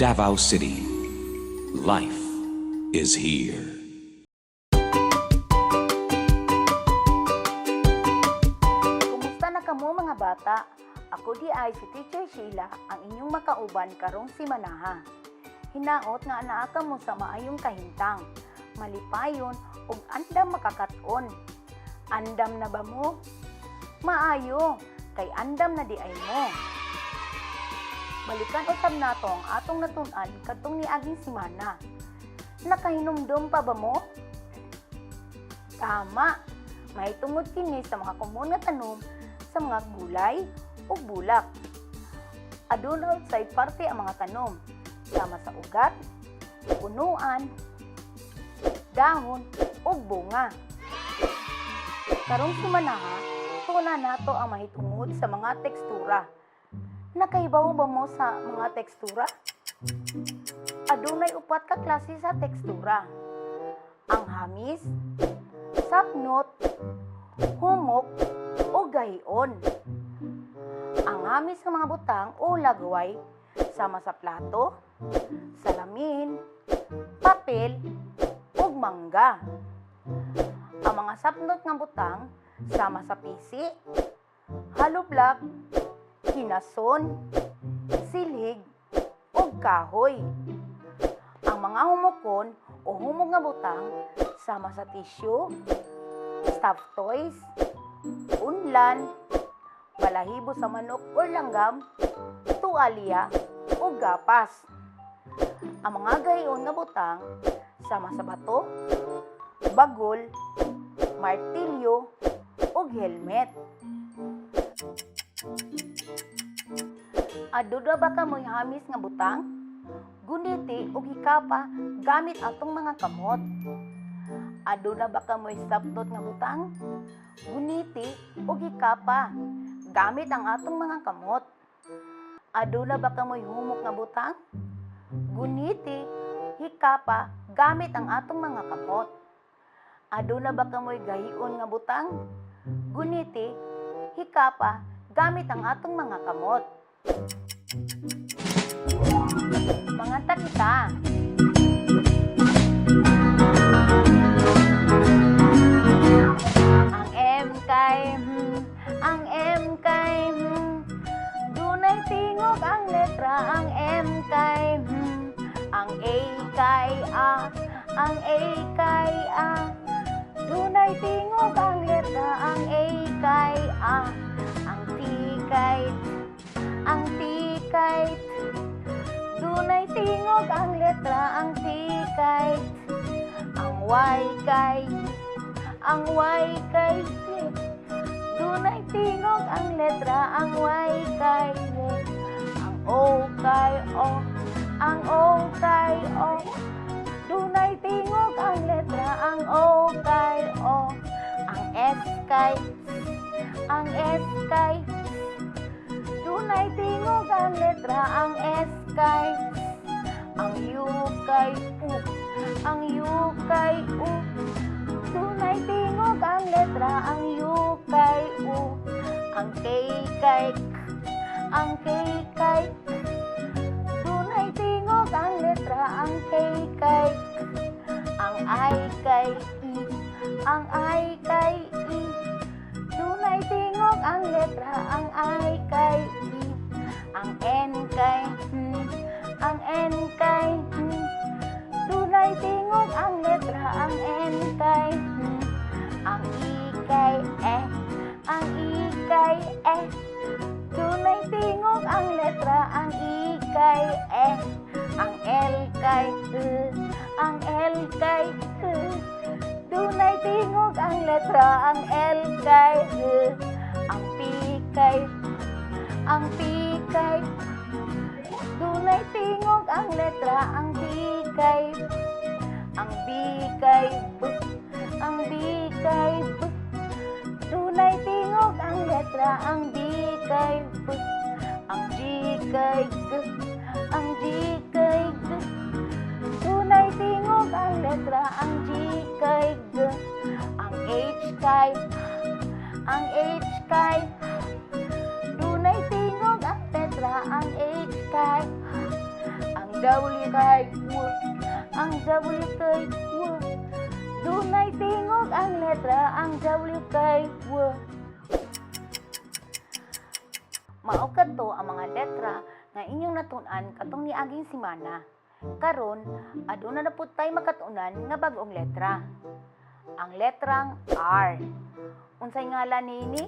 Davao City. Life is here. Kumusta na kamo mga bata? Ako di ay si Teacher Sheila, ang inyong makauban karong si Manaha. Hinaot nga anaa ka mo sa maayong kahintang, malipayon ug andam makakaton. Andam na ba mo? Maayo, kay andam na di ay mo. Balikan usab nato ang atong natun-an kadtong niaging semana. Nakahinumdum pa ba mo? Tama, may tungod kini sa mga komon nga tanom sa mga gulay o bulak. Aduna say parte ang mga tanom sama sa ugat, punuan, dahon o bunga. Karong sumanaha, tuna nato ang mahitungod sa mga tekstura. Nakaibaw ba mo sa mga tekstura? Adunay upat ka klase sa tekstura. Ang hamis, sapnot, humok, o gahion. Ang hamis ng mga butang o lagway sama sa plato, salamin, papel, ug mangga. Ang mga sapnot ng butang sama sa pisi, haloblak, hinason, silhig, ug kahoy. Ang mga humukon o humog nga butang sama sa tissue, stuffed toys, unlan, balahibo sa manok o langgam, tuwalya o gapas. Ang mga gahion nga butang sama sa bato, bagol, martilyo o helmet. Aduna ba ka mo'y hamis nga butang? Guniti o hikapa gamit atong mga kamot. Aduna ba ka mo'y sapnot nga butang? Guniti o hikapa gamit ang atong mga kamot. Aduna ba ka mo'y humok nga butang? Guniti, hikapa gamit ang atong mga kamot. Aduna ba ka mo'y gahion nga butang? Guniti, hikapa gamit ang atong mga kamot. Manganta kita. Ang M kay ang M kay dunay tingog ang letra. Ang M kay ang A kay A, ang A kay A. Dunay tingog ang letra. Ang A kay A, ang T kay ang T kay dunay tingog ang letra. Ang T kay ang Y kay ang Y kay dunay tingog ang letra. Ang Y kay ang O kay O, ang O kay O dunay tingog ang letra. Ang O kay O, ang S kay ang S kay dunay tingog ang letra. Ang S kay ang U kay U, ang U kay U dunay tingog ang letra. Ang U kay U, ang K kay K, ang K kay K dunay tingog ang letra. Ang K kay K, ang I kay I, ang I kay I dunay tingog ang letra. Ang I kay I, ang N kay ang N kay dunay tingog ang letra. Ang N kay ang I kay E, ang I kay E dunay tingog ang letra. Ang I kay E, ang L kay ang L kay dunay tingog ang letra. Ang L kay ang P kay ang P kay dunay tingog ang letra. Ang P kay ang B kay B, ang B kay B dunay tingog ang letra. Ang B kay B, ang G kay G, ang G kay G dunay tingog ang letra. Ang G kay G, ang H kay ang H kay dunay tingog ang letra. Ang H kay ang W kay W. Ang W kay W. Dunay tingog ang letra, ang W kay W. Mao kadto ang mga letra nga inyong natun-an katong niaging semana. Karon, aduna na pud tay makatun-an nga bag-ong letra. Ang letrang R. Unsay ngalan nini?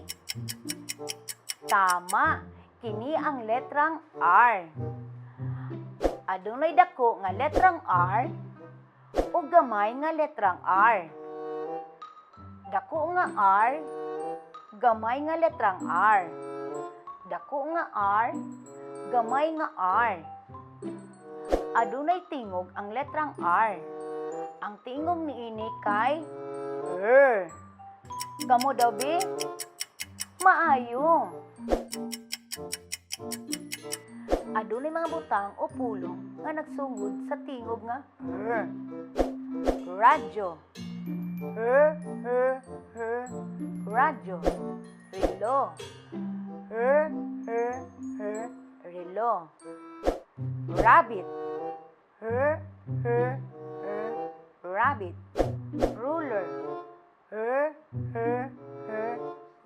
Tama, kini ang letrang R. Adunay dako nga letrang R o gamay nga letrang R. Dako nga R, gamay nga letrang R. Dako nga R, gamay nga R. Adunay tingog ang letrang R. Ang tingog niini kay R. Kamo daw bi? Maayo. Adunay mga butang o pulong nga nagsugod sa tingog nga R. Radyo. R. Radyo. Relo. R. Relo. Rabbit. R. Rabbit. Ruler. R.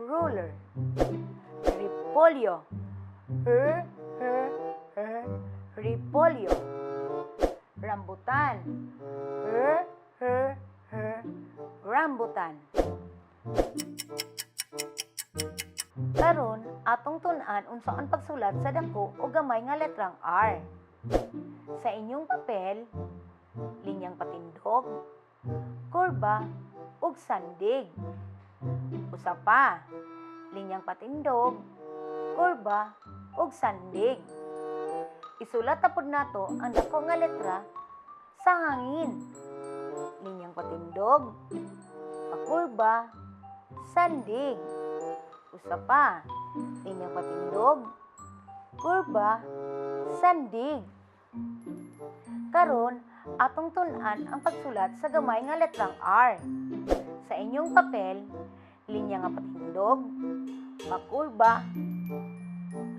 Ruler. Repolyo. R. Repolyo. Rambutan. R. Rambutan. Karon atong tun-an unsaon pagsulat sa dako o gamay nga letrang R. Sa inyong papel, linyang patindog, kurba, ug sandig. Usa pa, linyang patindog, kurba, ug sandig. Isulat na pud nato ang dako nga letra sa hangin. Linyang patindog, pakurba, sandig. Usa pa, linyang patindog, kurba, sandig. Karon, atong tun-an ang pagsulat sa gamay nga letrang R. Sa inyong papel, linya nga patindog, pakurba,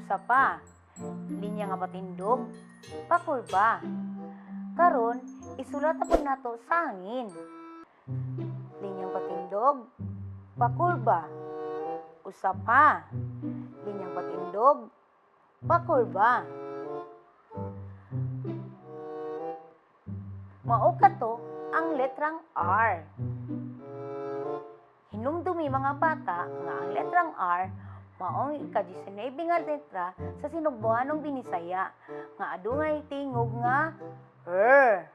usa pa, linya nga patindog, pakurba. Karon, isulat na pud nato sa hangin. Linyang patindog, pakurba, usa pa, linyang patindog, pakurba. Mao kato ang letrang R. Hinumdumi mga bata nga ang letrang R maong ika-19 nga letra sa sinugbuanong Binisaya nga adunay tingog nga R.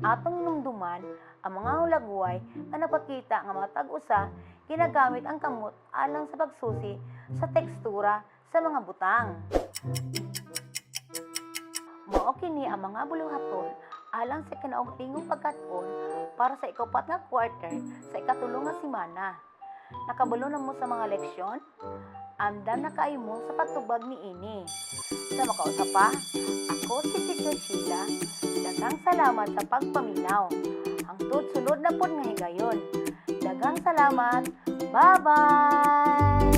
Atong hinumduman ang mga hulagway nga nagpakita nga mga tag-usa ginagamit ang kamot alang sa pagsusi sa tekstura sa mga butang. Mao kini ang mga buluhaton alang sa kinaugtingong pagkat-on para sa ikapat nga quarter sa ikatulong nga semana. Nakabalo na mo sa mga leksyon? Andam na kayo mo sa pagtubag ni ini. Sa makausap pa, ako si Teacher Sheila. Daghang salamat sa pagpaminaw. Hangtod sulod na pod nga higayon. Daghang salamat. Bye-bye!